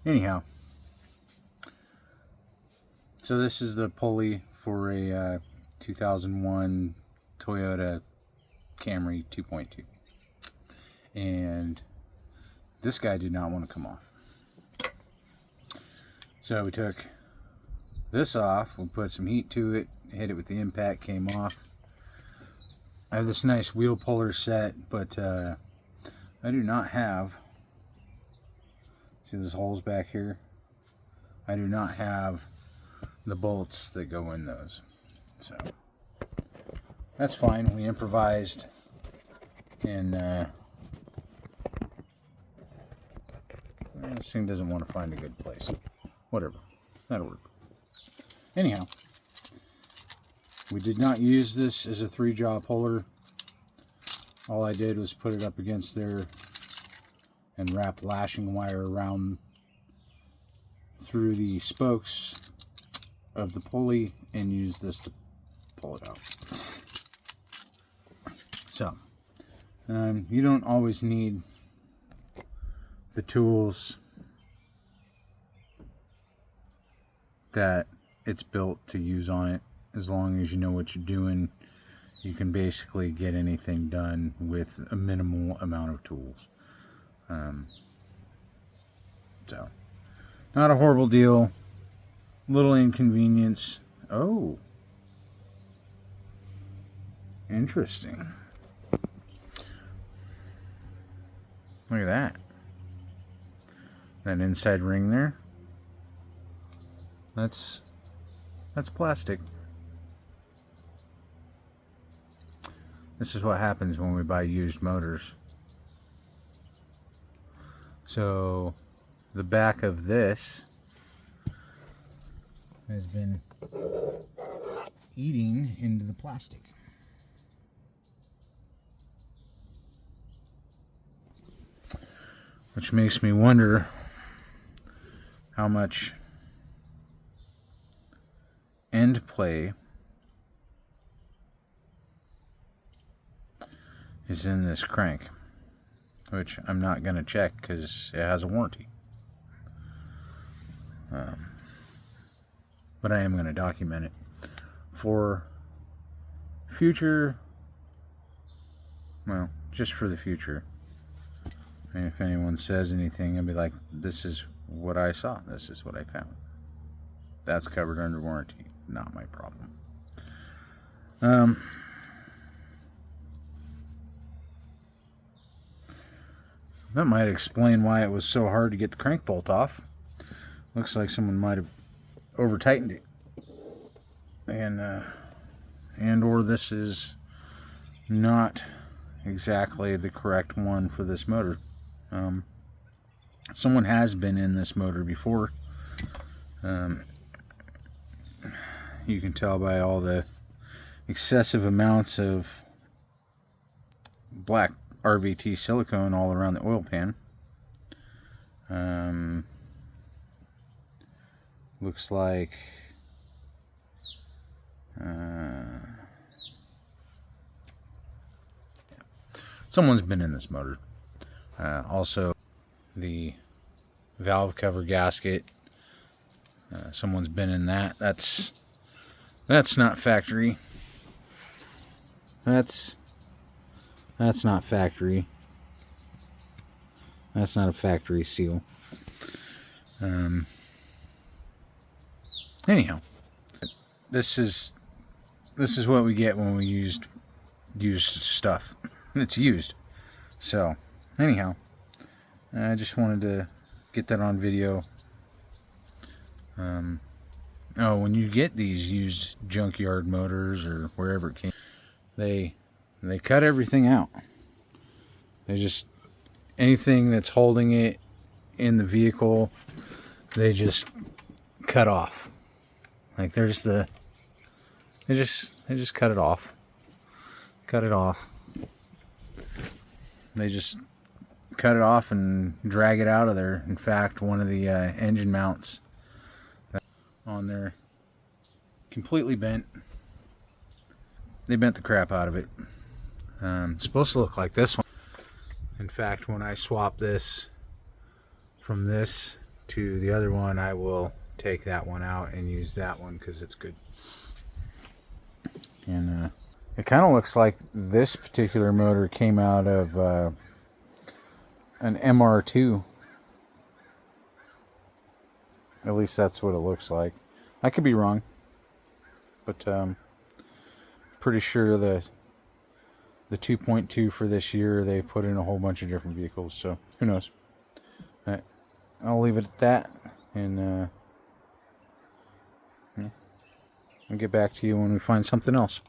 Anyhow, so this is the pulley for a 2001 Toyota Camry 2.2, and this guy did not want to come off. So we took this off, we put some heat to it, hit it with the impact, came off. I have this nice wheel puller set, but I do not have, see those holes back here? I do not have the bolts that go in those. So that's fine. We improvised, and this thing doesn't want to find a good place. Whatever, that'll work. Anyhow, we did not use this as a 3-jaw puller. All I did was put it up against there and wrap lashing wire around through the spokes of the pulley and use this to pull it out. So, you don't always need the tools that it's built to use on it. As long as you know what you're doing, you can basically get anything done with a minimal amount of tools. So, not a horrible deal. Little inconvenience. Oh, interesting. Look at that. That inside ring there. That's plastic. This is what happens when we buy used motors. So the back of this has been eating into the plastic. Which makes me wonder how much end play is in this crank, which I'm not going to check because it has a warranty. But I am going to document it for future, well, just for the future. And if anyone says anything, I'll be like, this is what I saw, this is what I found. That's covered under warranty, not my problem. That might explain why it was so hard to get the crank bolt off. Looks like someone might have over tightened it, and or this is not exactly the correct one for this motor. Someone has been in this motor before. You can tell by all the excessive amounts of black RVT silicone all around the oil pan. Looks like someone's been in this motor. Also, the valve cover gasket. Someone's been in that. That's not factory. That's not factory. That's not a factory seal. Anyhow, this is what we get when we used stuff. It's used. So, anyhow, I just wanted to get that on video. Oh, when you get these used junkyard motors or wherever it came, they cut everything out. They just, anything that's holding it in the vehicle, they just cut off. Like they just cut it off. Cut it off. They just cut it off and drag it out of there. In fact, one of the engine mounts on there completely bent. They bent the crap out of it. It's supposed to look like this one. In fact, when I swap this from this to the other one, I will take that one out and use that one because it's good. And it kind of looks like this particular motor came out of an MR2. At least that's what it looks like. I could be wrong, but pretty sure the 2.2 for this year, they put in a whole bunch of different vehicles, so who knows. I'll leave it at that, and I'll get back to you when we find something else.